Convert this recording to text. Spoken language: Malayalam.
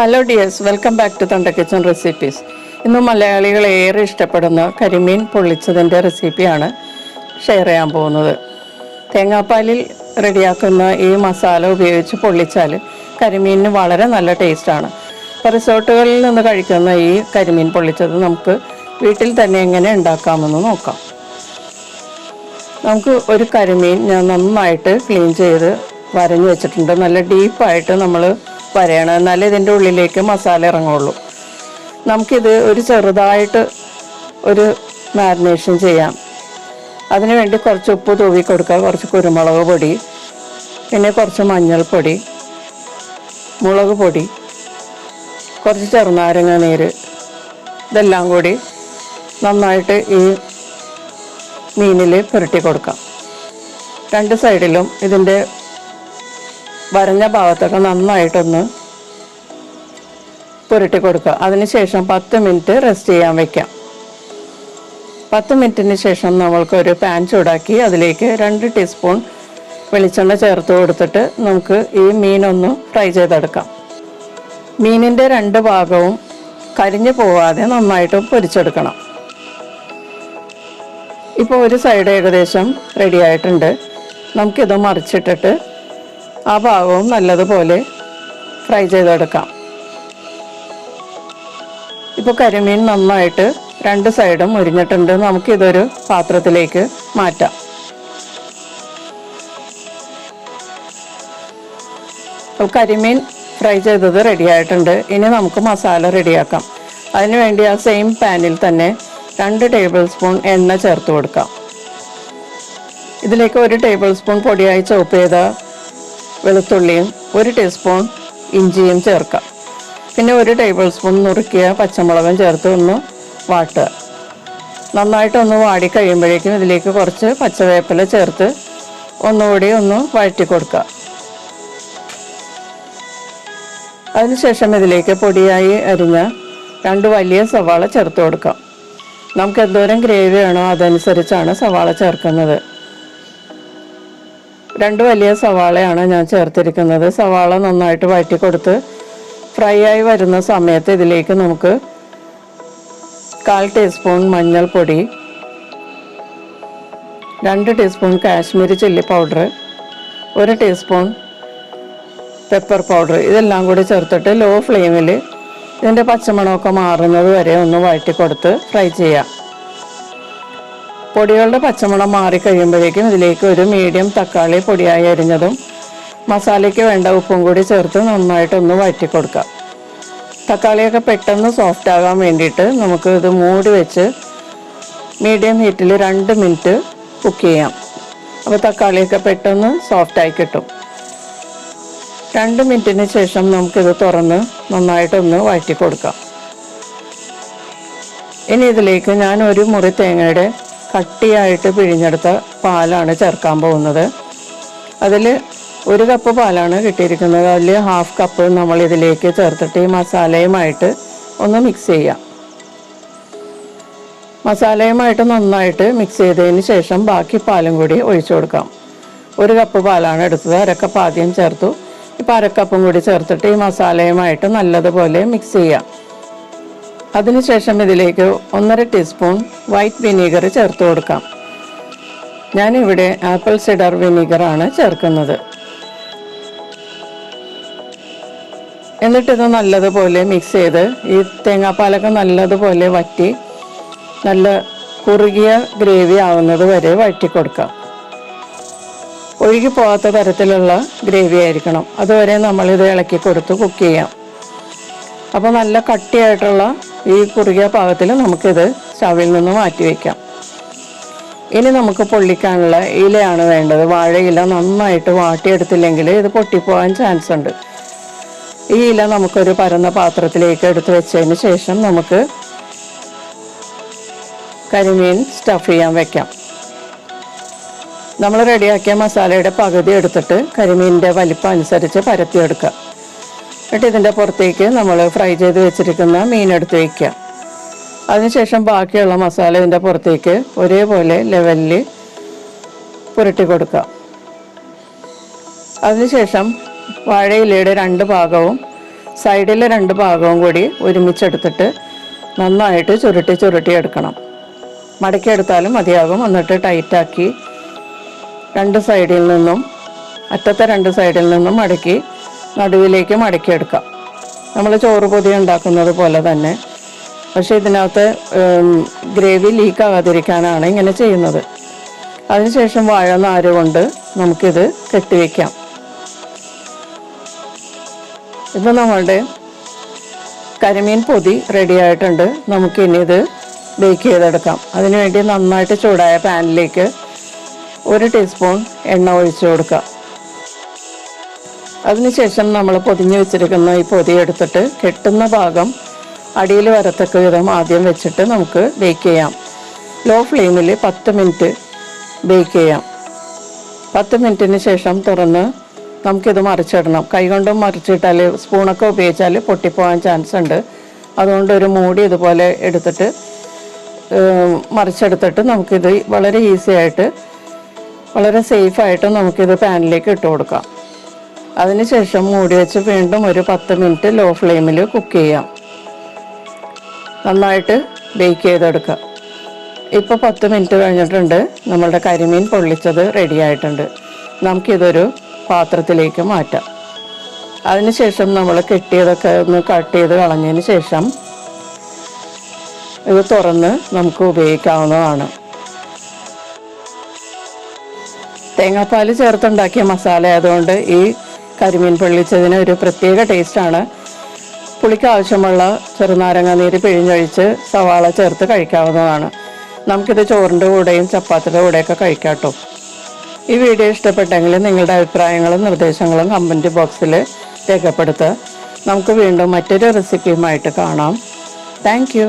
Hello dears, welcome back to Thunder Kitchen Recipes. ഇന്ന് മലയാളികൾ ഏറെ ഇഷ്ടപ്പെടുന്ന കരിമീൻ പൊള്ളിച്ചതിൻ്റെ റെസിപ്പിയാണ് ഷെയർ ചെയ്യാൻ പോകുന്നത്. തേങ്ങാപ്പാലിൽ റെഡിയാക്കുന്ന ഈ മസാല ഉപയോഗിച്ച് പൊള്ളിച്ചാൽ കരിമീനിന് വളരെ നല്ല ടേസ്റ്റാണ്. അപ്പോൾ റിസോർട്ടുകളിൽ നിന്ന് കഴിക്കുന്ന ഈ കരിമീൻ പൊള്ളിച്ചത് നമുക്ക് വീട്ടിൽ തന്നെ എങ്ങനെ ഉണ്ടാക്കാമെന്ന് നോക്കാം. നമുക്ക് ഒരു കരിമീൻ ഞാൻ നന്നായിട്ട് ക്ലീൻ ചെയ്ത് വരഞ്ഞു വെച്ചിട്ടുണ്ട്. നല്ല ഡീപ്പായിട്ട് നമ്മൾ വരയണം, എന്നാലേ ഇതിൻ്റെ ഉള്ളിലേക്ക് മസാല ഇറങ്ങുള്ളൂ. നമുക്കിത് ഒരു ചെറുതായിട്ട് ഒരു മാരിനേഷൻ ചെയ്യാം. അതിന് വേണ്ടി കുറച്ച് ഉപ്പ് തൂവി കൊടുക്കുക, കുറച്ച് കുരുമുളക് പൊടി, പിന്നെ കുറച്ച് മഞ്ഞൾപ്പൊടി, മുളക് പൊടി, കുറച്ച് ചെറുനാരങ്ങ നീര്, ഇതെല്ലാം കൂടി നന്നായിട്ട് ഈ മീനിൽ പുരട്ടി കൊടുക്കാം. രണ്ട് സൈഡിലും ഇതിൻ്റെ വരഞ്ഞ ഭാഗത്തൊക്കെ നന്നായിട്ടൊന്ന് പുരട്ടി കൊടുക്കുക. അതിനുശേഷം 10 മിനിറ്റ് റെസ്റ്റ് ചെയ്യാൻ വയ്ക്കാം. 10 മിനിറ്റിന് ശേഷം നമ്മൾക്കൊരു പാൻ ചൂടാക്കി അതിലേക്ക് 2 ടീസ്പൂൺ വെളിച്ചെണ്ണ ചേർത്ത് കൊടുത്തിട്ട് നമുക്ക് ഈ മീനൊന്ന് ഫ്രൈ ചെയ്തെടുക്കാം. മീനിൻ്റെ 2 ഭാഗവും കരിഞ്ഞു പോവാതെ നന്നായിട്ട് പൊരിച്ചെടുക്കണം. ഇപ്പോൾ ഒരു സൈഡ് ഏകദേശം റെഡി ആയിട്ടുണ്ട്. നമുക്കിത് മറിച്ചിട്ടിട്ട് ആ ഭാഗവും നല്ലതുപോലെ ഫ്രൈ ചെയ്തെടുക്കാം. ഇപ്പോൾ കരിമീൻ നന്നായിട്ട് 2 സൈഡും മുരിഞ്ഞിട്ടുണ്ട്. നമുക്കിതൊരു പാത്രത്തിലേക്ക് മാറ്റാം. അപ്പോൾ കരിമീൻ ഫ്രൈ ചെയ്തത് റെഡി ആയിട്ടുണ്ട്. ഇനി നമുക്ക് മസാല റെഡിയാക്കാം. അതിനുവേണ്ടി ആ സെയിം പാനിൽ തന്നെ 2 ടേബിൾ സ്പൂൺ എണ്ണ ചേർത്ത് കൊടുക്കാം. ഇതിലേക്ക് 1 ടേബിൾ സ്പൂൺ പൊടിയായി ചോപ്പ് ചെയ്ത വെളുത്തുള്ളിയും 1 ടീസ്പൂൺ ഇഞ്ചിയും ചേർക്കാം. പിന്നെ 1 ടേബിൾ സ്പൂൺ നുറുക്കിയ പച്ചമുളകും ചേർത്ത് ഒന്ന് വാട്ടുക. നന്നായിട്ടൊന്ന് വാടി കഴിയുമ്പോഴേക്കും ഇതിലേക്ക് കുറച്ച് പച്ചവേപ്പില ചേർത്ത് ഒന്നുകൂടി ഒന്ന് വഴറ്റി കൊടുക്കുക. അതിനുശേഷം ഇതിലേക്ക് പൊടിയായി അരിഞ്ഞ 2 വലിയ സവാള ചേർത്ത് കൊടുക്കാം. നമുക്ക് എന്തോരം ഗ്രേവി വേണോ അതനുസരിച്ചാണ് സവാള ചേർക്കുന്നത്. 2 വലിയ സവാളയാണ് ഞാൻ ചേർത്തിരിക്കുന്നത്. സവാള നന്നായിട്ട് വഴറ്റി കൊടുത്ത് ഫ്രൈ ആയി വരുന്ന സമയത്ത് ഇതിലേക്ക് നമുക്ക് 1/4 ടീസ്പൂൺ മഞ്ഞൾപ്പൊടി, 2 teaspoon Kashmiri chilli powder, 1 teaspoon pepper powder, ഇതെല്ലാം കൂടി ചേർത്തിട്ട് ലോ ഫ്ലെയിമിൽ ഇതിൻ്റെ പച്ചമണമൊക്കെ മാറുന്നത് വരെ ഒന്ന് വഴറ്റി കൊടുത്ത് ഫ്രൈ ചെയ്യാം. പൊടികളുടെ പച്ചമണം മാറിക്കഴിയുമ്പോഴേക്കും ഇതിലേക്ക് ഒരു മീഡിയം തക്കാളി പൊടിയായി അരിഞ്ഞതും മസാലയ്ക്ക് വേണ്ട ഉപ്പും കൂടി ചേർത്ത് നന്നായിട്ടൊന്ന് വഴറ്റി കൊടുക്കാം. തക്കാളിയൊക്കെ പെട്ടെന്ന് സോഫ്റ്റ് ആകാൻ വേണ്ടിയിട്ട് നമുക്ക് ഇത് മൂടി വെച്ച് മീഡിയം ഹീറ്റിൽ 2 മിനിറ്റ് കുക്ക് ചെയ്യാം. അപ്പോൾ തക്കാളിയൊക്കെ പെട്ടെന്ന് സോഫ്റ്റായി കിട്ടും. 2 മിനിറ്റിന് ശേഷം നമുക്കിത് തുറന്ന് നന്നായിട്ടൊന്ന് വഴറ്റി കൊടുക്കാം. ഇനി ഇതിലേക്ക് ഞാൻ 1 മുറി തേങ്ങയുടെ കട്ടിയായിട്ട് പിഴിഞ്ഞെടുത്ത പാലാണ് ചേർക്കാൻ പോകുന്നത്. അതിൽ 1 കപ്പ് പാലാണ് കിട്ടിയിരിക്കുന്നത്. അതിൽ 1/2 കപ്പ് നമ്മൾ ഇതിലേക്ക് ചേർത്തിട്ട് ഈ മസാലയുമായിട്ട് ഒന്ന് മിക്സ് ചെയ്യാം. മസാലയുമായിട്ട് നന്നായിട്ട് മിക്സ് ചെയ്തതിന് ശേഷം ബാക്കി പാലും കൂടി ഒഴിച്ചു കൊടുക്കാം. 1 കപ്പ് പാലാണ് എടുത്തത്, 1/2 കപ്പ് ആദ്യം ചേർത്തു. ഇപ്പോൾ 1/2 കപ്പും കൂടി ചേർത്തിട്ട് ഈ മസാലയുമായിട്ട് നല്ലതുപോലെ മിക്സ് ചെയ്യാം. അതിനുശേഷം ഇതിലേക്ക് 1.5 ടീസ്പൂൺ വൈറ്റ് വിനീഗർ ചേർത്ത് കൊടുക്കാം. ഞാനിവിടെ ആപ്പിൾ സിഡർ വിനീഗറാണ് ചേർക്കുന്നത്. എന്നിട്ടിത് നല്ലതുപോലെ മിക്സ് ചെയ്ത് ഈ തേങ്ങാപ്പാലൊക്കെ നല്ലതുപോലെ വറ്റി നല്ല കുറുകിയ ഗ്രേവി ആവുന്നത് വരെ വഴറ്റി കൊടുക്കാം. ഒഴുകി പോകാത്ത തരത്തിലുള്ള ഗ്രേവി ആയിരിക്കണം. അതുവരെ നമ്മളിത് ഇളക്കി കൊടുത്ത് കുക്ക് ചെയ്യാം. അപ്പോൾ നല്ല കട്ടിയായിട്ടുള്ള ഈ കുറുകിയ പാകത്തിൽ നമുക്കിത് സ്റ്റവിൽ നിന്ന് മാറ്റി വയ്ക്കാം. ഇനി നമുക്ക് പൊള്ളിക്കാനുള്ള ഇലയാണ് വേണ്ടത്. വാഴയില നന്നായിട്ട് വാട്ടിയെടുത്തില്ലെങ്കിൽ ഇത് പൊട്ടിപ്പോകാൻ ചാൻസ് ഉണ്ട്. ഈ ഇല നമുക്കൊരു പരന്ന പാത്രത്തിലേക്ക് എടുത്ത് വെച്ചതിന് ശേഷം നമുക്ക് കരിമീൻ സ്റ്റഫ് ചെയ്യാൻ വെക്കാം. നമ്മൾ റെഡിയാക്കിയ മസാലയുടെ പകുതി എടുത്തിട്ട് കരിമീനിൻ്റെ വലിപ്പം അനുസരിച്ച് പരത്തിയെടുക്കുക. എന്നിട്ട് ഇതിൻ്റെ പുറത്തേക്ക് നമ്മൾ ഫ്രൈ ചെയ്ത് വെച്ചിരിക്കുന്ന മീൻ എടുത്ത് വയ്ക്കുക. അതിനുശേഷം ബാക്കിയുള്ള മസാല ഇതിൻ്റെ പുറത്തേക്ക് ഒരേപോലെ ലെവലിൽ പുരട്ടി കൊടുക്കുക. അതിനുശേഷം വാഴയിലയുടെ 2 ഭാഗവും സൈഡിലെ 2 ഭാഗവും കൂടി ഒരുമിച്ചെടുത്തിട്ട് നന്നായിട്ട് ചുരുട്ടി എടുക്കണം. മടക്കിയെടുത്താലും മതിയാകും. എന്നിട്ട് ടൈറ്റാക്കി 2 സൈഡിൽ നിന്നും അറ്റത്തെ 2 സൈഡിൽ നിന്നും മടക്കി നടുവിലേക്ക് മടക്കിയെടുക്കാം. നമ്മൾ ചോറ് പൊതി ഉണ്ടാക്കുന്നത് പോലെ തന്നെ. പക്ഷേ ഇതിനകത്ത് ഗ്രേവി ലീക്ക് ആകാതിരിക്കാനാണ് ഇങ്ങനെ ചെയ്യുന്നത്. അതിനുശേഷം വാഴനാര് കൊണ്ട് നമുക്കിത് കെട്ടിവെക്കാം. ഇപ്പം നമ്മളുടെ കരിമീൻ പൊതി റെഡി ആയിട്ടുണ്ട്. നമുക്കിനി ഇത് ബേക്ക് ചെയ്തെടുക്കാം. അതിനുവേണ്ടി നന്നായിട്ട് ചൂടായ പാനിലേക്ക് 1 ടീസ്പൂൺ എണ്ണ ഒഴിച്ചു കൊടുക്കുക. അതിനുശേഷം നമ്മൾ പൊതിഞ്ഞ് വെച്ചിരിക്കുന്ന ഈ പൊതി എടുത്തിട്ട് കെട്ടുന്ന ഭാഗം അടിയിൽ വരത്തക്ക വിധം ആദ്യം വെച്ചിട്ട് നമുക്ക് ബേക്ക് ചെയ്യാം. ലോ ഫ്ലെയിമിൽ 10 മിനിറ്റ് ബേക്ക് ചെയ്യാം. 10 മിനിറ്റിന് ശേഷം തുറന്ന് നമുക്കിത് മറിച്ചിടണം. കൈകൊണ്ടും മറിച്ചിട്ടാൽ സ്പൂണൊക്കെ ഉപയോഗിച്ചാൽ പൊട്ടിപ്പോകാൻ ചാൻസ് ഉണ്ട്. അതുകൊണ്ട് ഒരു മൂടി ഇതുപോലെ എടുത്തിട്ട് മറിച്ചെടുത്തിട്ട് നമുക്കിത് വളരെ ഈസി ആയിട്ട് വളരെ സേഫായിട്ട് നമുക്കിത് പാനിലേക്ക് ഇട്ട് കൊടുക്കാം. അതിനുശേഷം മൂടി വെച്ച് വീണ്ടും ഒരു 10 മിനിറ്റ് ലോ ഫ്ലെയിമിൽ കുക്ക് ചെയ്യാം. നന്നായിട്ട് ബേക്ക് ചെയ്തെടുക്കുക. ഇപ്പോൾ 10 മിനിറ്റ് കഴിഞ്ഞിട്ടുണ്ട്. നമ്മളുടെ കരിമീൻ പൊള്ളിച്ചത് റെഡി ആയിട്ടുണ്ട്. നമുക്കിതൊരു പാത്രത്തിലേക്ക് മാറ്റാം. അതിനുശേഷം നമ്മൾ കെട്ടിയതൊക്കെ ഒന്ന് കട്ട് ചെയ്ത് കളഞ്ഞതിന് ശേഷം ഇത് തുറന്ന് നമുക്ക് ഉപയോഗിക്കാവുന്നതാണ്. തേങ്ങാപ്പാൽ ചേർത്തുണ്ടാക്കിയ മസാല ആയതുകൊണ്ട് ഈ കരിമീൻ പൊള്ളിച്ചതിന് ഒരു പ്രത്യേക ടേസ്റ്റാണ്. പുളിക്ക് ആവശ്യമുള്ള ചെറുനാരങ്ങ നീര് പിഴിഞ്ഞൊഴിച്ച് സവാള ചേർത്ത് കഴിക്കാവുന്നതാണ്. നമുക്കിത് ചോറിൻ്റെ കൂടെയും ചപ്പാത്തിയുടെ കൂടെയൊക്കെ കഴിക്കാം കേട്ടോ. ഈ വീഡിയോ ഇഷ്ടപ്പെട്ടെങ്കിൽ നിങ്ങളുടെ അഭിപ്രായങ്ങളും നിർദ്ദേശങ്ങളും കമൻറ്റ് ബോക്സിൽ രേഖപ്പെടുത്തുക. നമുക്ക് വീണ്ടും മറ്റൊരു റെസിപ്പിയുമായിട്ട് കാണാം. Thank you.